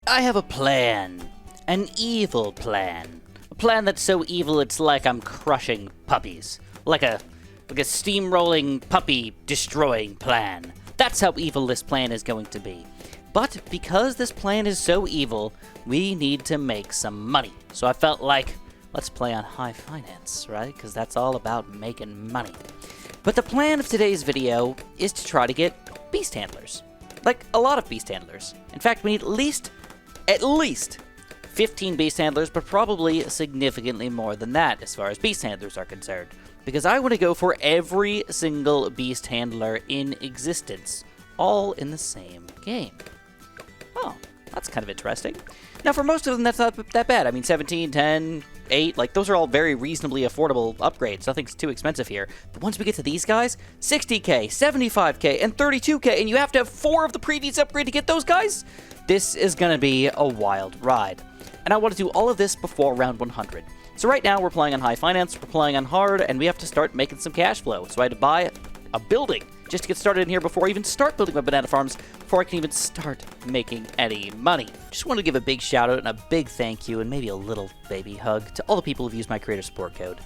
I have a plan. An evil plan. A plan that's so evil it's like I'm crushing puppies. Like a steamrolling puppy destroying plan. That's how evil this plan is going to be. But because this plan is so evil, we need to make some money. So I felt like, let's play on high finance, right? Because that's all about making money. But the plan of today's video is to try to get beast handlers. Like, a lot of beast handlers. In fact, we need at least 15 beast handlers, but probably significantly more than that as far as beast handlers are concerned. Because I want to go for every single beast handler in existence, all in the same game. Oh, that's kind of interesting. Now, for most of them, that's not that bad. I mean, 17, 10, 8, like, those are all very reasonably affordable upgrades. Nothing's too expensive here. But once we get to these guys, 60k, 75k, and 32k, and you have to have 4 of the previous upgrade to get those guys? This is going to be a wild ride. And I want to do all of this before round 100. So right now, we're playing on high finance, we're playing on hard, and we have to start making some cash flow. So I had to buy a building just to get started in here before I even start building my banana farms, before I can even start making any money. Just want to give a big shout out and a big thank you and maybe a little baby hug to all the people who've used my creator support code.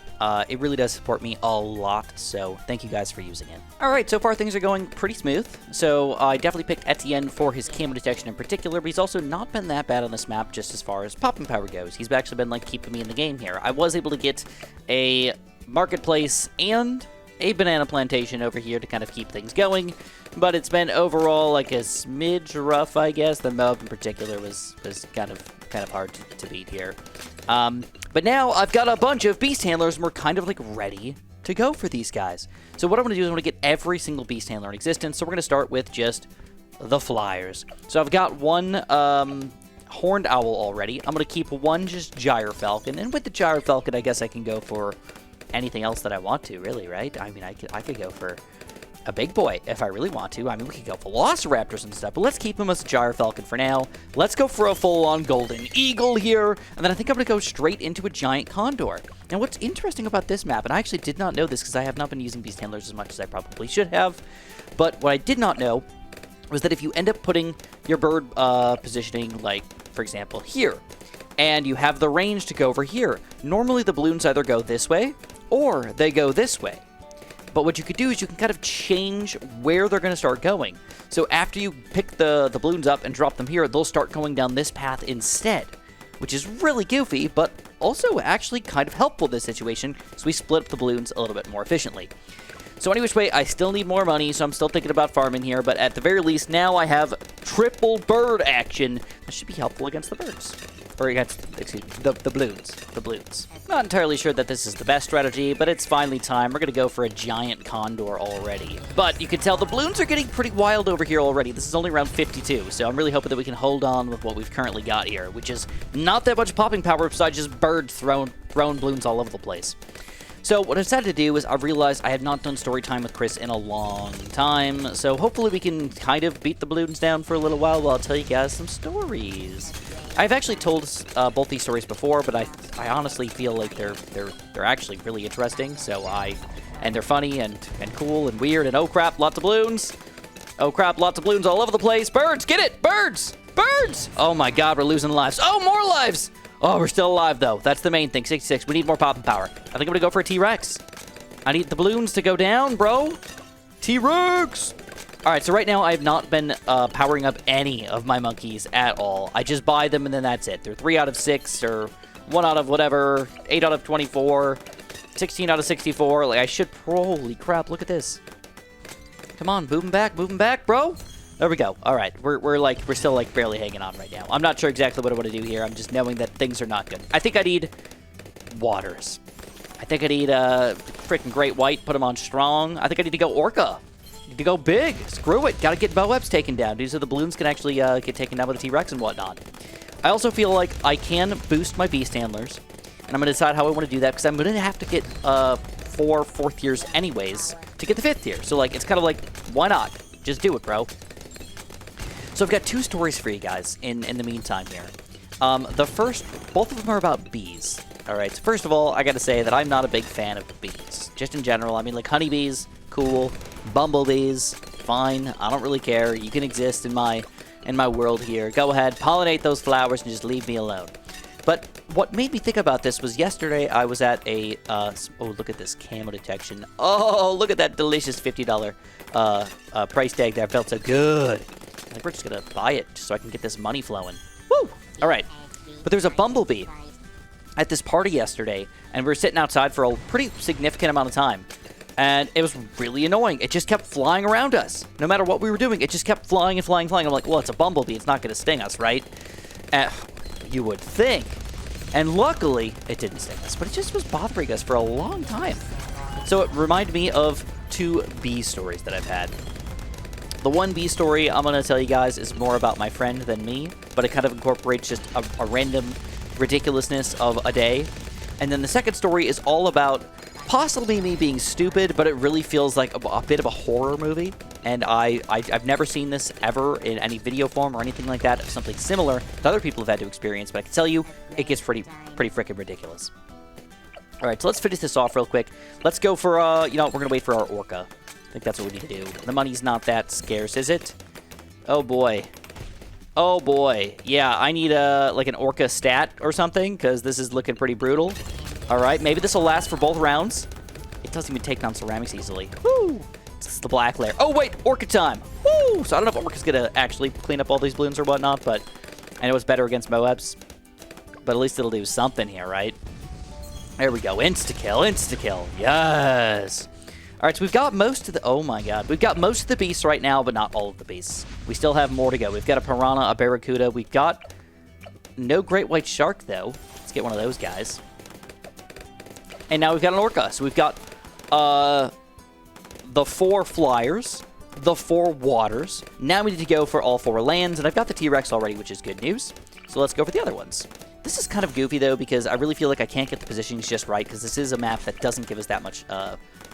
It really does support me a lot, so thank you guys for using it. Alright, so far things are going pretty smooth. So I definitely picked Etienne for his camo detection in particular, but he's also not been that bad on this map just as far as popping power goes. He's actually been like keeping me in the game here. I was able to get a marketplace and a banana plantation over here to kind of keep things going, but it's been overall like a smidge rough, I guess. The mob in particular was kind of hard to beat here. But now I've got a bunch of beast handlers and we're kind of like ready to go for these guys. So what I'm going to do is I'm going to get every single beast handler in existence. So we're going to start with just the flyers. So I've got one horned owl already. I'm going to keep one just gyrfalcon, and with the gyrfalcon I guess I can go for anything else that I want to, really, right? I mean, I could go for a big boy if I really want to. I mean, we could go for velociraptors and stuff, but let's keep him as a gyrfalcon for now. Let's go for a full-on golden eagle here, and then I think I'm going to go straight into a giant condor. Now, what's interesting about this map, and I actually did not know this because I have not been using beast handlers as much as I probably should have, but what I did not know was that if you end up putting your bird positioning, like, for example, here, and you have the range to go over here, normally the balloons either go this way or they go this way. But what you could do is you can kind of change where they're going to start going. So after you pick the balloons up and drop them here, they'll start going down this path instead, which is really goofy, but also actually kind of helpful in this situation, so we split up the balloons a little bit more efficiently. So any which way, I still need more money, so I'm still thinking about farming here, but at the very least, now I have triple bird action. That should be helpful against the birds. Or against, excuse me, the balloons. The balloons. Not entirely sure that this is the best strategy, but it's finally time. We're going to go for a giant condor already. But you can tell the balloons are getting pretty wild over here already. This is only around 52, so I'm really hoping that we can hold on with what we've currently got here, which is not that much popping power besides just birds throwing balloons all over the place. So what I decided to do is I realized I had not done story time with Chris in a long time, so hopefully we can kind of beat the balloons down for a little while I'll tell you guys some stories. I've actually told both these stories before, but I honestly feel like they're actually really interesting. So and they're funny and cool and weird and oh crap, lots of balloons. Oh crap, lots of balloons all over the place. Birds, get it, birds, birds. Oh my God, we're losing lives. Oh, more lives. Oh, we're still alive though. That's the main thing. 66. We need more popping power. I think I'm gonna go for a T-Rex. I need the balloons to go down, bro. T-Rex. All right, so right now I have not been powering up any of my monkeys at all. I just buy them and then that's it. They're 3 out of 6 or 1 out of whatever, 8 out of 24, 16 out of 64. Like I should, holy crap, look at this. Come on, moving back, bro. There we go. All right, we're still like barely hanging on right now. I'm not sure exactly what I want to do here. I'm just knowing that things are not good. I think I need waters. I think I need a freaking great white, put them on strong. I think I need to go orca. To go big. Screw it. Gotta get Boebs taken down, dude, so the balloons can actually get taken down with the T-Rex and whatnot. I also feel like I can boost my beast handlers, and I'm going to decide how I want to do that, because I'm going to have to get 4 4th tiers anyways to get the 5th tier. So, like, it's kind of like, why not? Just do it, bro. So I've got 2 stories for you guys in the meantime here. The first, both of them are about bees. All right, so first of all, I got to say that I'm not a big fan of bees. Just in general, I mean, like, honeybees, cool. Bumblebees, fine. I don't really care. You can exist in my in my world here. Go ahead, pollinate those flowers and just leave me alone. But what made me think about this was yesterday I was at a, oh, look at this camo detection. Oh, look at that delicious $50 price tag there. Felt so good. I think we're just going to buy it just so I can get this money flowing. Woo! All right. But there's a bumblebee at this party yesterday, and we were sitting outside for a pretty significant amount of time. And it was really annoying. It just kept flying around us. No matter what we were doing, it just kept flying and flying and flying. I'm like, well, it's a bumblebee. It's not going to sting us, right? You would think. And luckily, it didn't sting us. But it just was bothering us for a long time. So it reminded me of 2 bee stories that I've had. The one bee story I'm going to tell you guys is more about my friend than me. But it kind of incorporates just a random ridiculousness of a day. And then the second story is all about possibly me being stupid, but it really feels like a bit of a horror movie. And I've never seen this ever in any video form or anything like that, of something similar that other people have had to experience. But I can tell you, it gets pretty freaking ridiculous. All right, so let's finish this off real quick. Let's go for, we're going to wait for our orca. I think that's what we need to do. The money's not that scarce, is it? Oh, boy. Oh, boy. Yeah, I need, like an orca stat or something, because this is looking pretty brutal. All right, maybe this will last for both rounds. It doesn't even take down ceramics easily. Woo! This is the black layer. Oh, wait, orca time. Woo! So I don't know if orca's going to actually clean up all these balloons or whatnot, but I know it's better against Moabs. But at least it'll do something here, right? There we go. Insta-kill, insta-kill. Yes! All right, so we've got most of the... Oh, my God. We've got most of the beasts right now, but not all of the beasts. We still have more to go. We've got a piranha, a barracuda. We've got no great white shark, though. Let's get one of those guys. And now we've got an orca. So we've got the 4 flyers, the 4 waters. Now we need to go for all 4 lands, and I've got the T-Rex already, which is good news. So let's go for the other ones. This is kind of goofy, though, because I really feel like I can't get the positionings just right, because this is a map that doesn't give us that much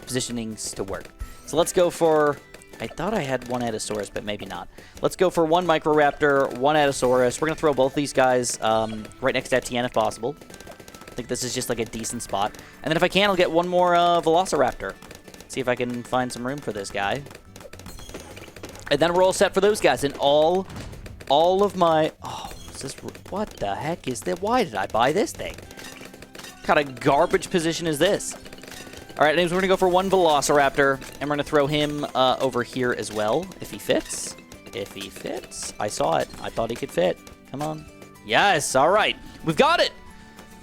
positionings to work. So let's go for... I thought I had 1 Adasaurus, but maybe not. Let's go for 1 Microraptor, 1 Adasaurus. We're going to throw both these guys right next to Etienne if possible. I think this is just like a decent spot. And then if I can, I'll get 1 more Velociraptor. See if I can find some room for this guy. And then we're all set for those guys. And all of my... Oh, is this... What the heck is that? Why did I buy this thing? What kind of garbage position is this? All right, anyways, we're going to go for 1 Velociraptor. And we're going to throw him over here as well, if he fits. If he fits. I saw it. I thought he could fit. Come on. Yes, all right. We've got it.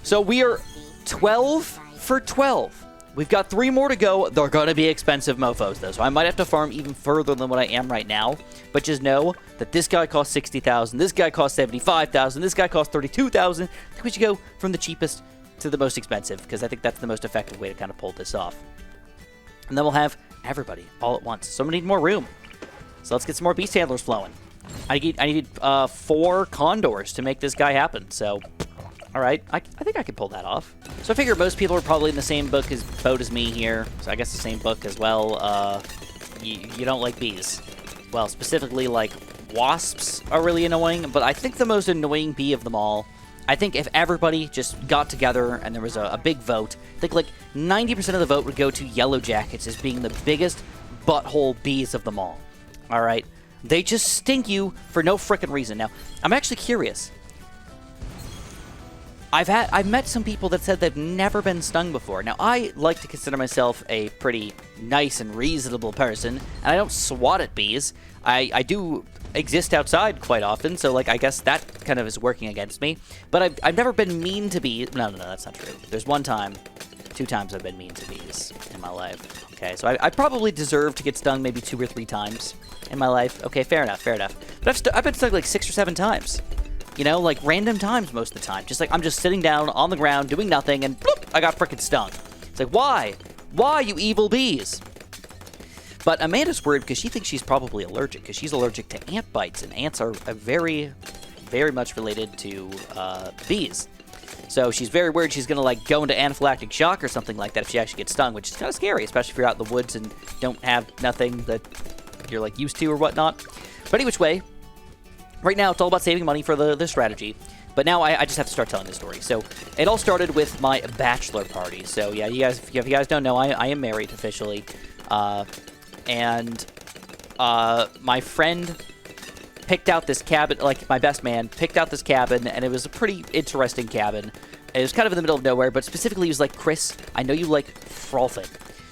So we are 12 for 12. We've got 3 more to go. They're going to be expensive mofos, though, so I might have to farm even further than what I am right now. But just know that this guy costs 60,000, this guy costs 75,000, this guy costs 32,000. I think we should go from the cheapest to the most expensive, because I think that's the most effective way to kind of pull this off. And then we'll have everybody all at once. So I'm going to need more room. So let's get some more beast handlers flowing. I needed 4 condors to make this guy happen, so... All right, I think I can pull that off. So I figure most people are probably in the same boat as me here. So I guess the same book as well. You don't like bees. Well, specifically, like, wasps are really annoying. But I think the most annoying bee of them all, I think if everybody just got together and there was a big vote, I think like 90% of the vote would go to Yellow Jackets as being the biggest butthole bees of them all. All right? They just stink you for no frickin' reason. Now, I'm actually curious. I've met some people that said they've never been stung before. Now, I like to consider myself a pretty nice and reasonable person, and I don't swat at bees. I do exist outside quite often, so, like, I guess that kind of is working against me. But I've never been mean to bees. No, that's not true. There's 1 time, 2 times I've been mean to bees in my life. Okay, so I probably deserve to get stung maybe 2 or 3 times in my life. Okay, fair enough. But I've been stung like 6 or 7 times. You know, like random times most of the time. Just like I'm just sitting down on the ground doing nothing and bloop, I got frickin' stung. It's like, why? Why, you evil bees? But Amanda's worried because she thinks she's probably allergic because she's allergic to ant bites, and ants are very, very much related to bees. So she's very worried she's going to like go into anaphylactic shock or something like that if she actually gets stung, which is kind of scary, especially if you're out in the woods and don't have nothing that you're like used to or whatnot. But any which way, right now, it's all about saving money for the strategy. But now I just have to start telling this story. So it all started with my bachelor party. So yeah, if you guys don't know, I am married officially. And my friend picked out this cabin, like my best man picked out this cabin, and it was a pretty interesting cabin. It was kind of in the middle of nowhere, but specifically he was like, Chris, I know you like frolfing.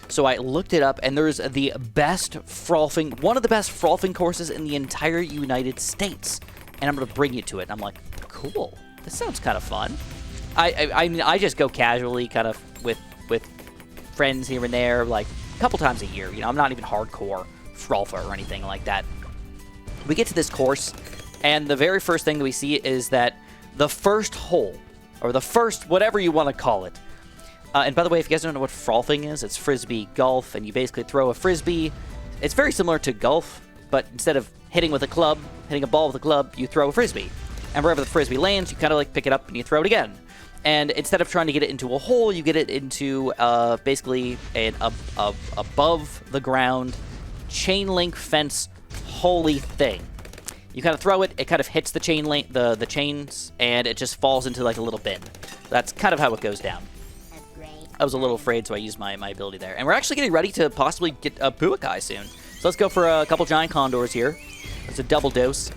So I looked it up, and there's the best frolfing, one of the best frolfing courses in the entire United States. And I'm going to bring you to it. And I'm like, cool. This sounds kind of fun. I mean, I just go casually kind of with friends here and there, like a couple times a year. You know, I'm not even hardcore frolfer or anything like that. We get to this course, and the very first thing that we see is that the first hole, or the first whatever you want to call it. And by the way, if you guys don't know what frolfing is, it's frisbee golf, and you basically throw a frisbee. It's very similar to golf, but instead of hitting with a club, hitting a ball with a club, you throw a frisbee. And wherever the frisbee lands, you kind of like pick it up and you throw it again. And instead of trying to get it into a hole, you get it into basically an above the ground chain link fence holy thing. You kind of throw it, it kind of hits the chain link, the chains, and it just falls into like a little bin. That's kind of how it goes down. I was a little afraid, so I used my ability there. And we're actually getting ready to possibly get a Puakai soon. So let's go for a couple giant condors here. It's a double dose.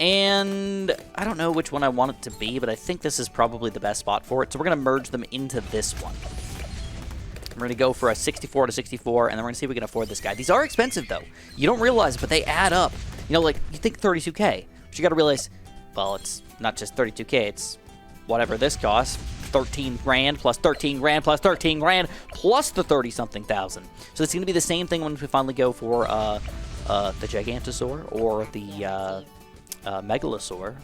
And I don't know which one I want it to be, but I think this is probably the best spot for it. So we're going to merge them into this one. We're going to go for a 64 to 64, and then we're going to see if we can afford this guy. These are expensive, though. You don't realize, but they add up. You know, like, you think 32K. But you got to realize, well, it's not just 32K. It's whatever this costs. 13 grand plus 13 grand plus 13 grand plus the 30-something thousand. So it's going to be the same thing when we finally go for the Gigantosaur or the Megalosaur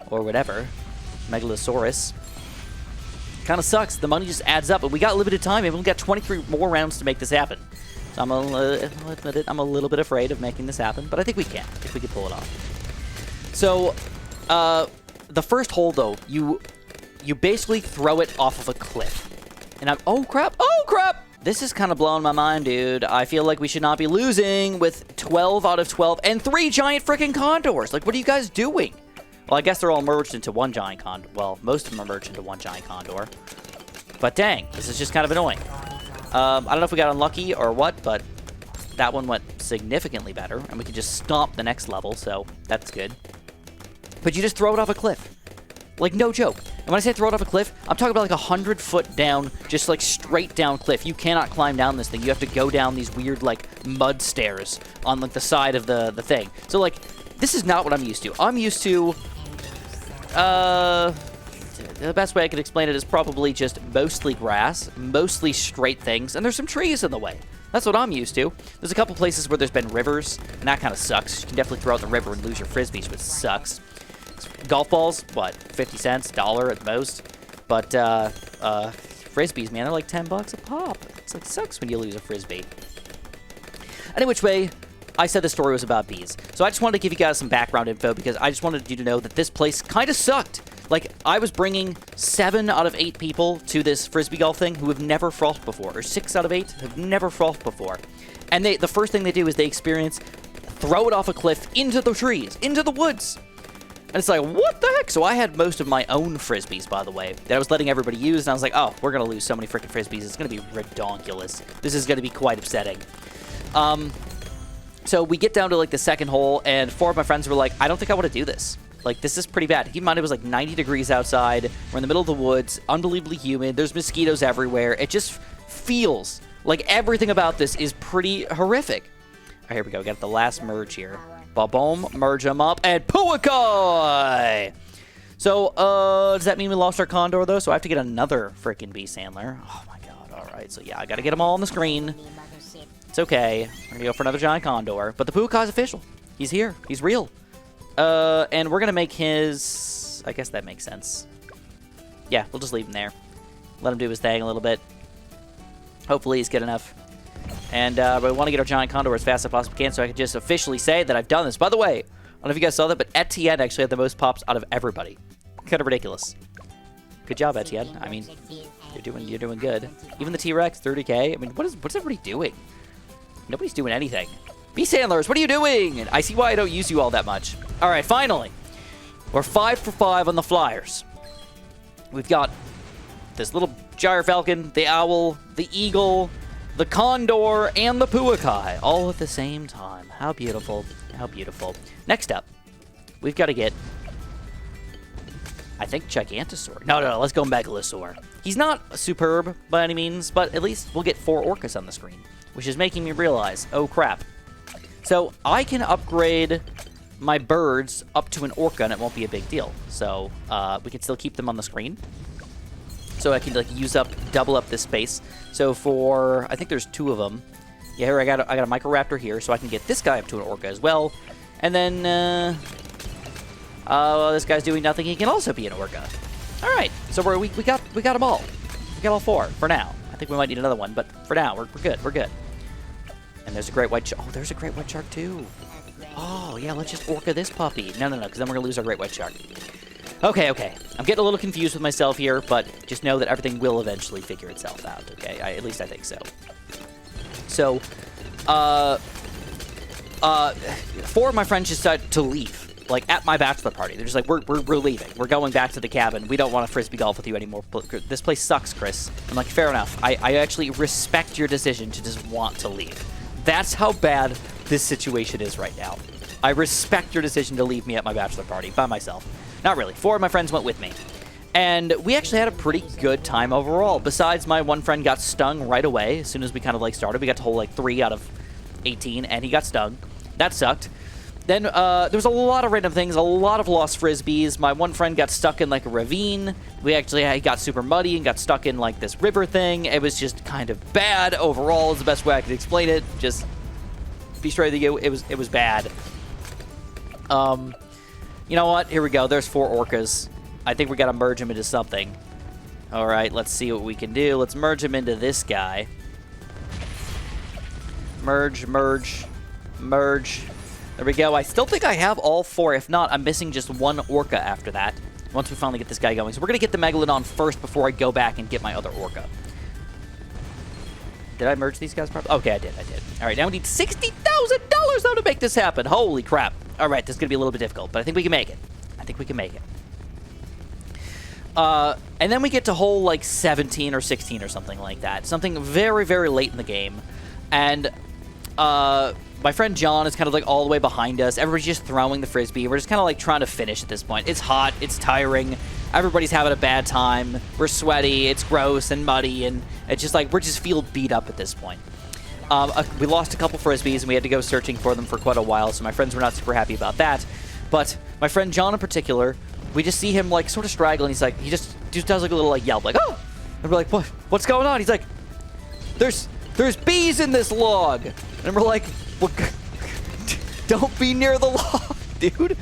or whatever. Megalosaurus. Kind of sucks. The money just adds up, but we got limited time. We've only got 23 more rounds to make this happen. So I'll admit it, I'm a little bit afraid of making this happen, but I think we can, if we can pull it off. So, the first hole, though, you basically throw it off of a cliff. And I'm, oh crap, This is kind of blowing my mind, dude. I feel like we should not be losing with 12 out of 12 and 3 giant freaking condors. Like, what are you guys doing? Well, I guess they're all merged into one giant condor. Well, most of them are merged into one giant condor. But dang, this is just kind of annoying. I don't know if we got unlucky or what, but that one went significantly better. And we can just stomp the next level, so that's good. But you just throw it off a cliff. Like, no joke. And when I say throw it off a cliff, I'm talking about like 100-foot down, just like straight down cliff. You cannot climb down this thing. You have to go down these weird like mud stairs on like the side of the thing. So like, this is not what I'm used to. I'm used to, the best way I could explain it is probably just mostly grass, mostly straight things, and there's some trees in the way. That's what I'm used to. There's a couple places where there's been rivers, and that kind of sucks. You can definitely throw out the river and lose your frisbees, which sucks. Golf balls, what, 50 cents, $1 at the most? But frisbees, man, they're like 10 bucks a pop. It's like, sucks when you lose a frisbee. Any which way, I said the story was about bees. So I just wanted to give you guys some background info because I just wanted you to know that this place kind of sucked. Like, I was bringing 7 out of 8 people to this frisbee golf thing who have never frothed before, or 6 out of 8 have never frothed before. And the first thing they do is they experience throw it off a cliff into the trees, into the woods. And it's like, what the heck? So I had most of my own frisbees, by the way, that I was letting everybody use, and I was like, oh, we're going to lose so many freaking frisbees. It's going to be redonkulous. This is going to be quite upsetting. So we get down to, like, the second hole, and 4 of my friends were like, I don't think I want to do this. Like, this is pretty bad. Keep in mind, it was, like, 90 degrees outside. We're in the middle of the woods, unbelievably humid. There's mosquitoes everywhere. It just feels like everything about this is pretty horrific. All right, here we go. We got the last merge here. Ba-boom, merge them up, and Puakai! So, does that mean we lost our Condor, though? So I have to get another freaking Beast Handler. Oh, my God. All right, so yeah, I got to get them all on the screen. It's okay. We're going to go for another giant Condor. But the Puakai's official. He's here. He's real. And we're going to make his... I guess that makes sense. Yeah, we'll just leave him there. Let him do his thing a little bit. Hopefully he's good enough. And we want to get our giant condor as fast as I possibly can, so I can just officially say that I've done this. By the way, I don't know if you guys saw that, but Etienne actually had the most pops out of everybody. Kind of ridiculous. Good job, Etienne. I mean, you're doing good. Even the T-Rex, 30K. I mean, what's everybody doing? Nobody's doing anything. Beast Handlers, what are you doing? And I see why I don't use you all that much. All right, finally, we're 5 for 5 on the flyers. We've got this little Gyrfalcon, the owl, the eagle, the condor, and the Puakai, all at the same time. How beautiful. How beautiful. Next up, we've got to get, I think, Gigantosaur. No, let's go Megalosaur. He's not superb by any means, but at least we'll get 4 Orcas on the screen, which is making me realize, oh crap. So I can upgrade my birds up to an Orca, and it won't be a big deal. So we can still keep them on the screen. So I can like double up this space. So for, I think there's 2 of them. Yeah, here I got a Microraptor here, so I can get this guy up to an Orca as well. And then this guy's doing nothing. He can also be an Orca. All right, so we got them all. We got all 4 for now. I think we might need another one, but for now we're good. We're good. And there's a great white shark. Oh, there's a great white shark too. Oh yeah, let's just Orca this puppy. No, because then we're gonna lose our great white shark. Okay. I'm getting a little confused with myself here, but just know that everything will eventually figure itself out. Okay, at least I think so. So, 4 of my friends just decided to leave, like, at my bachelor party. They're just like, we're leaving. We're going back to the cabin. We don't want to frisbee golf with you anymore. This place sucks, Chris. I'm like, fair enough. I actually respect your decision to just want to leave. That's how bad this situation is right now. I respect your decision to leave me at my bachelor party by myself. Not really. 4 of my friends went with me. And we actually had a pretty good time overall. Besides, my one friend got stung right away as soon as we kind of like started. We got to hold like 3 out of 18, and he got stung. That sucked. Then there was a lot of random things, a lot of lost frisbees. My one friend got stuck in like a ravine. He got super muddy and got stuck in like this river thing. It was just kind of bad overall is the best way I could explain it. Just be straight with you, it was bad. You know what? Here we go. There's 4 Orcas. I think we got to merge them into something. All right, let's see what we can do. Let's merge them into this guy. Merge. There we go. I still think I have all 4. If not, I'm missing just 1 Orca after that, once we finally get this guy going. So we're going to get the Megalodon first before I go back and get my other Orca. Did I merge these guys properly? Okay, I did. All right, now we need $60,000 though to make this happen. Holy crap. All right, this is going to be a little bit difficult, but I think we can make it. And then we get to hole like 17 or 16 or something like that. Something very, very late in the game. And my friend John is kind of like all the way behind us. Everybody's just throwing the frisbee. We're just kind of like trying to finish at this point. It's hot. It's tiring. Everybody's having a bad time. We're sweaty. It's gross and muddy. And it's just like, we're just feel beat up at this point. We lost a couple frisbees and we had to go searching for them for quite a while. So my friends were not super happy about that. But my friend John in particular, we just see him like sort of straggling. He's like, he just does like a little like yelp, like, oh! And we're like, what's going on? He's like, there's bees in this log. And we're like, well, don't be near the log, dude.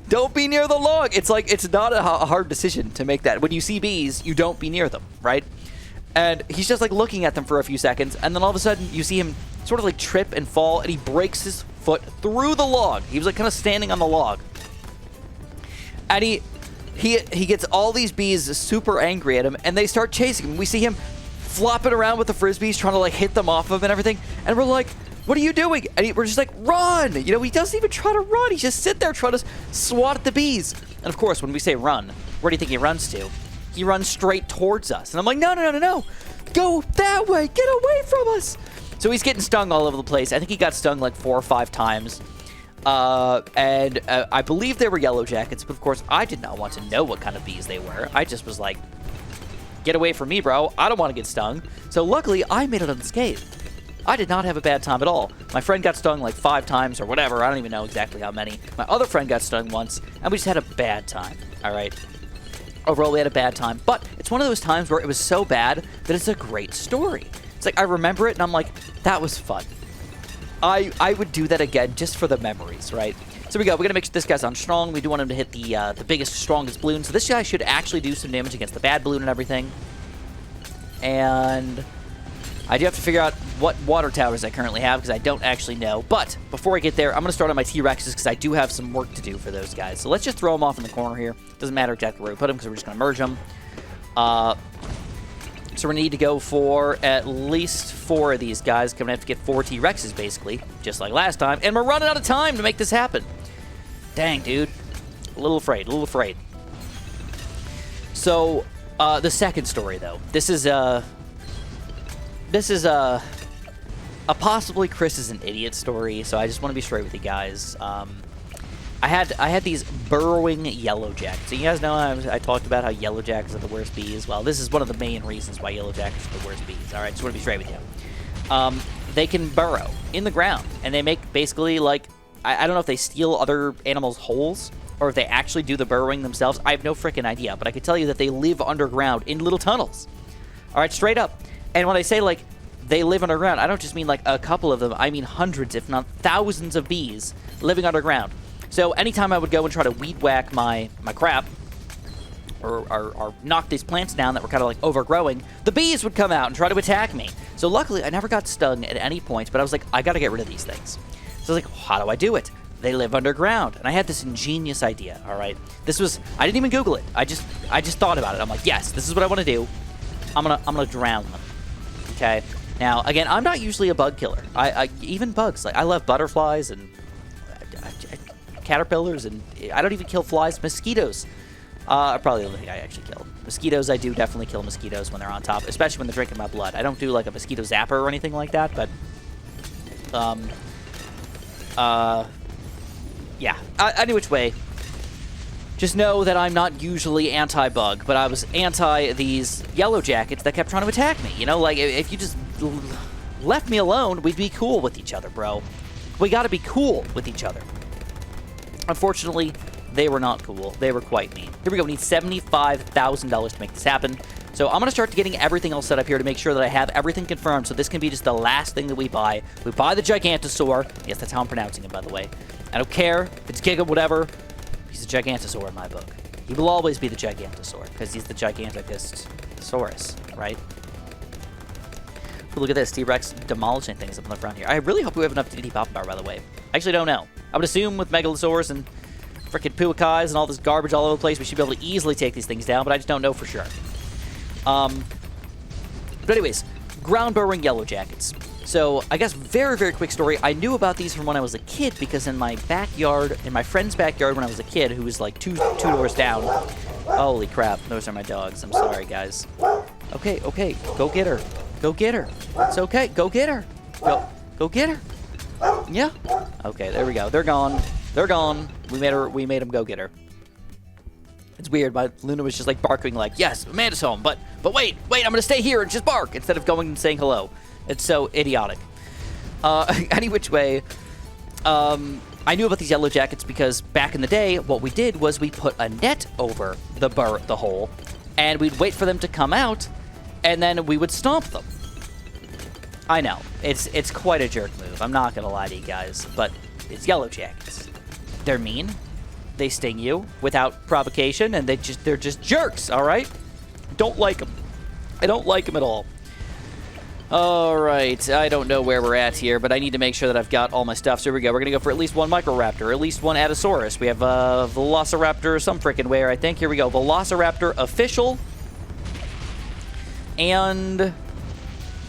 Don't be near the log. It's like, it's not a hard decision to make that. When you see bees, you don't be near them, right? And he's just like looking at them for a few seconds, and then all of a sudden you see him sort of like trip and fall, and he breaks his foot through the log. He was like kind of standing on the log. And he gets all these bees super angry at him, and they start chasing him. We see him flopping around with the frisbees, trying to like hit them off of him and everything. And we're like, what are you doing? And we're just like, run! You know, he doesn't even try to run. He just sit there trying to swat at the bees. And of course, when we say run, where do you think he runs to? He runs straight towards us. And I'm like, no. Go that way. Get away from us. So he's getting stung all over the place. I think he got stung like 4 or 5 times. And I believe they were yellow jackets, but of course I did not want to know what kind of bees they were. I just was like, get away from me, bro. I don't want to get stung. So luckily I made it unscathed. I did not have a bad time at all. My friend got stung like 5 times or whatever. I don't even know exactly how many. My other friend got stung once, and we just had a bad time. All right. Overall, we had a bad time, but it's one of those times where it was so bad that it's a great story. It's like I remember it, and I'm like, that was fun. I would do that again just for the memories, right? So we go. We're going to make sure this guy's on strong. We do want him to hit the biggest, strongest balloon. So this guy should actually do some damage against the bad balloon and everything. And I do have to figure out what water towers I currently have because I don't actually know. But before I get there, I'm going to start on my T-Rexes because I do have some work to do for those guys. So let's just throw them off in the corner here. Doesn't matter exactly where we put them because we're just going to merge them. So we're going to need to go for at least 4 of these guys. Going to have to get 4 T-Rexes, basically, just like last time. And we're running out of time to make this happen. Dang, dude. A little afraid. So, the second story, though. This is a possibly Chris is an idiot story, so I just want to be straight with you guys. I had these burrowing yellow jackets. So you guys know I talked about how yellow jackets are the worst bees. Well, this is one of the main reasons why yellow jackets are the worst bees. All right, just want to be straight with you. They can burrow in the ground, and they make basically like I don't know if they steal other animals' holes or if they actually do the burrowing themselves. I have no freaking idea, but I can tell you that they live underground in little tunnels. All right, straight up. And when I say like they live underground, I don't just mean like a couple of them. I mean hundreds, if not thousands of bees living underground. So anytime I would go and try to weed whack my crap or knock these plants down that were kind of like overgrowing, the bees would come out and try to attack me. So luckily, I never got stung at any point, but I was like, I got to get rid of these things. So I was like, how do I do it? They live underground. And I had this ingenious idea, all right? This was, I didn't even Google it. I just thought about it. I'm like, yes, this is what I want to do. I'm gonna drown them, okay? Now, again, I'm not usually a bug killer. I even bugs, like I love butterflies and caterpillars, and I don't even kill flies. Mosquitoes are probably the only thing I actually kill. Mosquitoes, I do definitely kill mosquitoes when they're on top, especially when they're drinking my blood. I don't do like a mosquito zapper or anything like that, but yeah. Any which way, just know that I'm not usually anti-bug, but I was anti these yellow jackets that kept trying to attack me. You know, like if you just left me alone, we'd be cool with each other, bro. We gotta be cool with each other. Unfortunately, they were not cool. They were quite mean. Here we go. We need $75,000 to make this happen. So I'm going to start getting everything all set up here to make sure that I have everything confirmed, so this can be just the last thing that we buy. We buy the Gigantosaur. Yes, that's how I'm pronouncing it, by the way. I don't care if it's Giga, whatever. He's a Gigantosaur in my book. He will always be the Gigantosaur, because he's the giganticest Saurus, right? But look at this. T-Rex demolishing things up in the front here. I really hope we have enough DD Pop Power, by the way. I actually don't know. I would assume with Megalosaurus and frickin' Puakais and all this garbage all over the place, we should be able to easily take these things down, but I just don't know for sure. But anyways, ground burrowing yellow jackets. So I guess very, very quick story. I knew about these from when I was a kid because in my backyard, in my friend's backyard when I was a kid, who was like two doors down. Holy crap, those are my dogs. I'm sorry, guys. Okay, go get her. Go get her. It's okay. Go get her. Go get her. Yeah. Okay, there we go. They're gone. They're gone. We made them go get her. It's weird. My Luna was just like barking like, yes, Amanda's home, but wait, I'm gonna stay here and just bark instead of going and saying hello. It's so idiotic. Any which way, I knew about these yellow jackets because back in the day, what we did was we put a net over the hole, and we'd wait for them to come out, and then we would stomp them. I know, it's quite a jerk move. I'm not gonna lie to you guys, but it's yellow jackets. They're mean. They sting you without provocation, and they're just jerks. All right, don't like them. I don't like them at all. All right, I don't know where we're at here, but I need to make sure that I've got all my stuff. So here we go. We're gonna go for at least one Microraptor, at least one Adasaurus. We have a Velociraptor, some freaking where I think. Here we go. Velociraptor official, and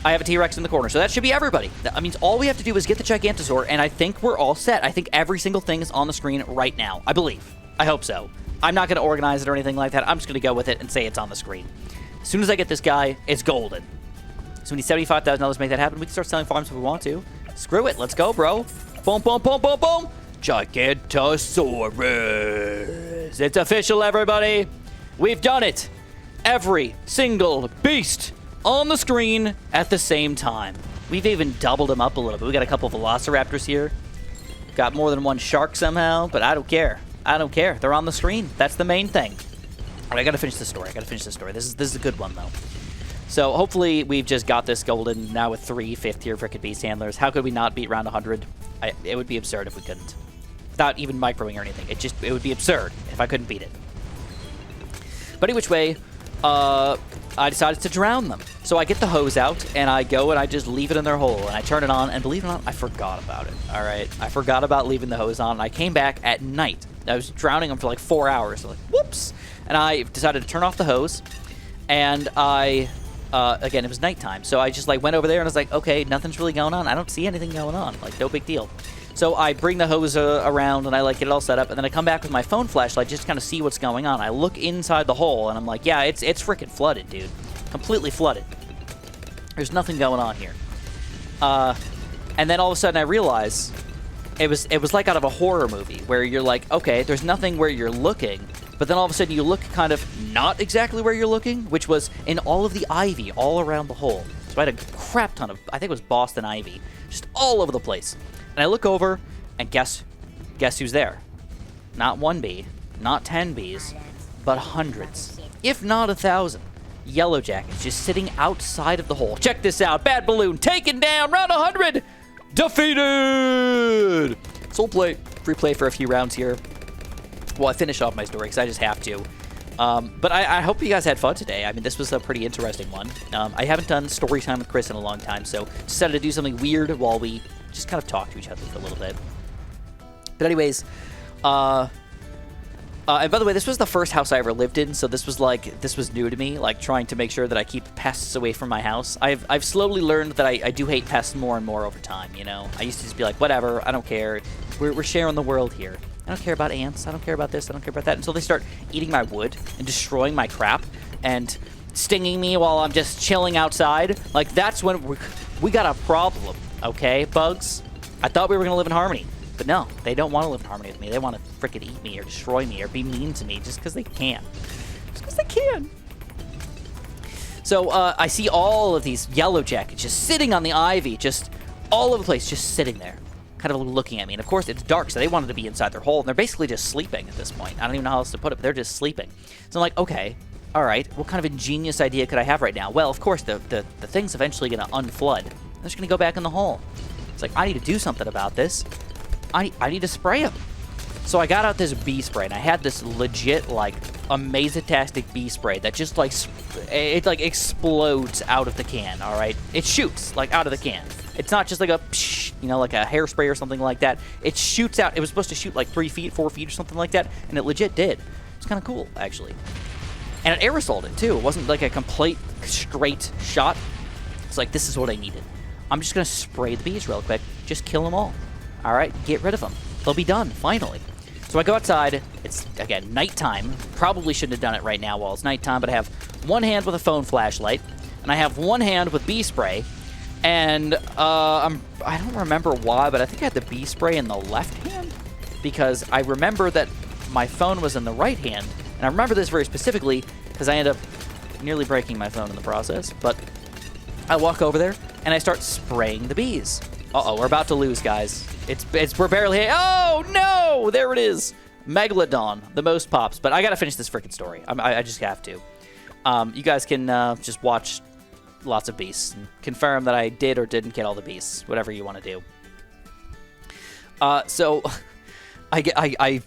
I have a T-Rex in the corner, so that should be everybody. That means all we have to do is get the Gigantosaur, and I think we're all set. I think every single thing is on the screen right now. I believe. I hope so. I'm not going to organize it or anything like that. I'm just going to go with it and say it's on the screen. As soon as I get this guy, it's golden. So we need $75,000 to make that happen. We can start selling farms if we want to. Screw it. Let's go, bro. Boom, boom, boom, boom, boom. Gigantosaurus. It's official, everybody. We've done it. Every single beast on the screen at the same time. We've even doubled them up a little bit. We got a couple of Velociraptors here. Got more than one shark somehow, but I don't care. I don't care. They're on the screen. That's the main thing. All right, I gotta finish the story. This is a good one, though. So hopefully we've just got this golden now with 3 fifth-tier frickin' beast handlers. How could we not beat round 100? It would be absurd if we couldn't. Without even microing or anything. It would be absurd if I couldn't beat it. But any which way, I decided to drown them. So I get the hose out, and I go and I just leave it in their hole, and I turn it on, and believe it or not, I forgot about it, all right? I forgot about leaving the hose on, and I came back at night. I was drowning them for like 4 hours, so like, whoops! And I decided to turn off the hose, and again, it was nighttime, so I just like went over there, and I was like, okay, nothing's really going on. I don't see anything going on, like, no big deal. So I bring the hose around, and I like get it all set up, and then I come back with my phone flashlight just to kind of see what's going on. I look inside the hole, and I'm like, yeah, it's freaking flooded, dude. Completely flooded. There's nothing going on here. And then all of a sudden I realize it was like out of a horror movie where you're like, okay, there's nothing where you're looking, but then all of a sudden you look kind of not exactly where you're looking, which was in all of the ivy all around the hole. So I had a crap ton of, I think it was Boston ivy, just all over the place. And I look over, and guess who's there? Not 1 bee, not 10 bees, but hundreds, if not 1,000. Yellow jackets just sitting outside of the hole. Check this out. Bad balloon taken down. Round 100. Defeated. So we'll play free play for a few rounds here. Well, I finish off my story because I just have to. But I hope you guys had fun today. I mean, this was a pretty interesting one. I haven't done story time with Chris in a long time, so decided to do something weird while we just kind of talk to each other for a little bit. But anyways, and by the way, this was the first house I ever lived in, so this was new to me, like trying to make sure that I keep pests away from my house. I've slowly learned that I do hate pests more and more over time, you know? I used to just be like, whatever, I don't care. We're sharing the world here. I don't care about ants, I don't care about this, I don't care about that, until they start eating my wood and destroying my crap and stinging me while I'm just chilling outside. Like, that's when we got a problem, okay, bugs? I thought we were going to live in harmony. But no, they don't want to live in harmony with me. They want to frickin' eat me or destroy me or be mean to me just because they can. Just because they can. So I see all of these yellow jackets just sitting on the ivy, just all over the place, just sitting there, kind of looking at me. And of course, it's dark, so they wanted to be inside their hole. And they're basically just sleeping at this point. I don't even know how else to put it, but they're just sleeping. So I'm like, okay, all right, what kind of ingenious idea could I have right now? Well, of course, the thing's eventually going to unflood. They're just going to go back in the hole. It's like, I need to do something about this. I need to spray them. So I got out this bee spray, and I had this legit, like, amazetastic bee spray that just, like, it explodes out of the can, all right? It shoots, like, out of the can. It's not just like a, psh, you know, like a hairspray or something like that. It shoots out. It was supposed to shoot, like, 3 feet, 4 feet or something like that, and it legit did. It's kind of cool, actually. And it aerosoled it, too. It wasn't, like, a complete straight shot. It's like, this is what I needed. I'm just going to spray the bees real quick. Just kill them all. All right, get rid of them. They'll be done, finally. So I go outside. It's, again, nighttime. Probably shouldn't have done it right now while it's nighttime, but I have one hand with a phone flashlight, and I have one hand with bee spray, and I don't remember why, but I think I had the bee spray in the left hand, because I remember that my phone was in the right hand, and I remember this very specifically because I ended up nearly breaking my phone in the process, but I walk over there, and I start spraying the bees. Uh-oh, we're about to lose, guys. We're barely... Oh, no! There it is. Megalodon, the most pops. But I gotta finish this freaking story. I just have to. You guys can just watch lots of beasts and confirm that I did or didn't get all the beasts. Whatever you want to do. So, I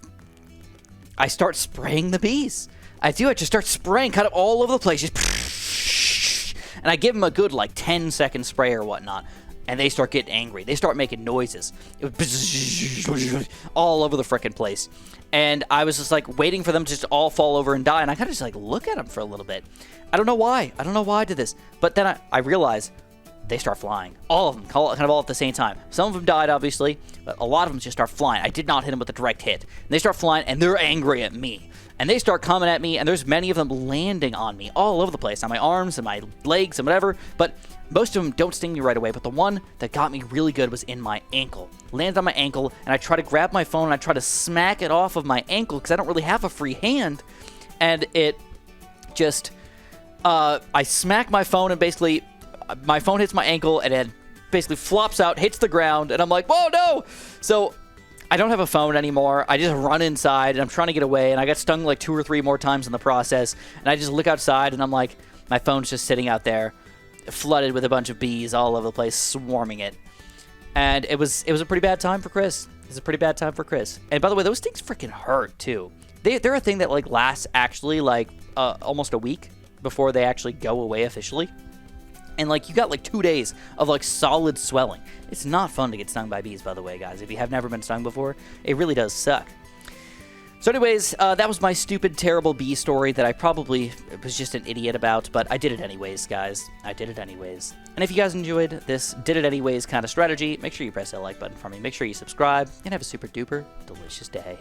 start spraying the bees. I just start spraying kind of all over the place. Just... And I give them a good, like, 10-second spray or whatnot. And they start getting angry. They start making noises. All over the frickin' place. And I was just, like, waiting for them to just all fall over and die. And I kind of just, like, look at them for a little bit. I don't know why. I don't know why I did this. But then I realized they start flying. All of them. Kind of all at the same time. Some of them died, obviously. But a lot of them just start flying. I did not hit them with a direct hit. And they start flying, and they're angry at me. And they start coming at me, and there's many of them landing on me all over the place. On my arms and my legs and whatever. But... most of them don't sting me right away, but the one that got me really good was in my ankle. Landed on my ankle, and I try to grab my phone, and I try to smack it off of my ankle, because I don't really have a free hand. And it just... I smack my phone, and basically, my phone hits my ankle, and it basically flops out, hits the ground, and I'm like, whoa, no! So, I don't have a phone anymore. I just run inside, and I'm trying to get away, and I got stung like 2 or 3 more times in the process. And I just look outside, and I'm like, my phone's just sitting out there, flooded with a bunch of bees all over the place, swarming it. And it was a pretty bad time for Chris. It was a pretty bad time for Chris. And by the way, those things freaking hurt, too. They're a thing that, like, lasts actually, like, almost a week before they actually go away officially. And, like, you got, like, 2 days of, like, solid swelling. It's not fun to get stung by bees, by the way, guys. If you have never been stung before, it really does suck. So anyways, that was my stupid, terrible bee story that I probably was just an idiot about, but I did it anyways, guys. I did it anyways. And if you guys enjoyed this did it anyways kind of strategy, make sure you press that like button for me. Make sure you subscribe, and have a super duper delicious day.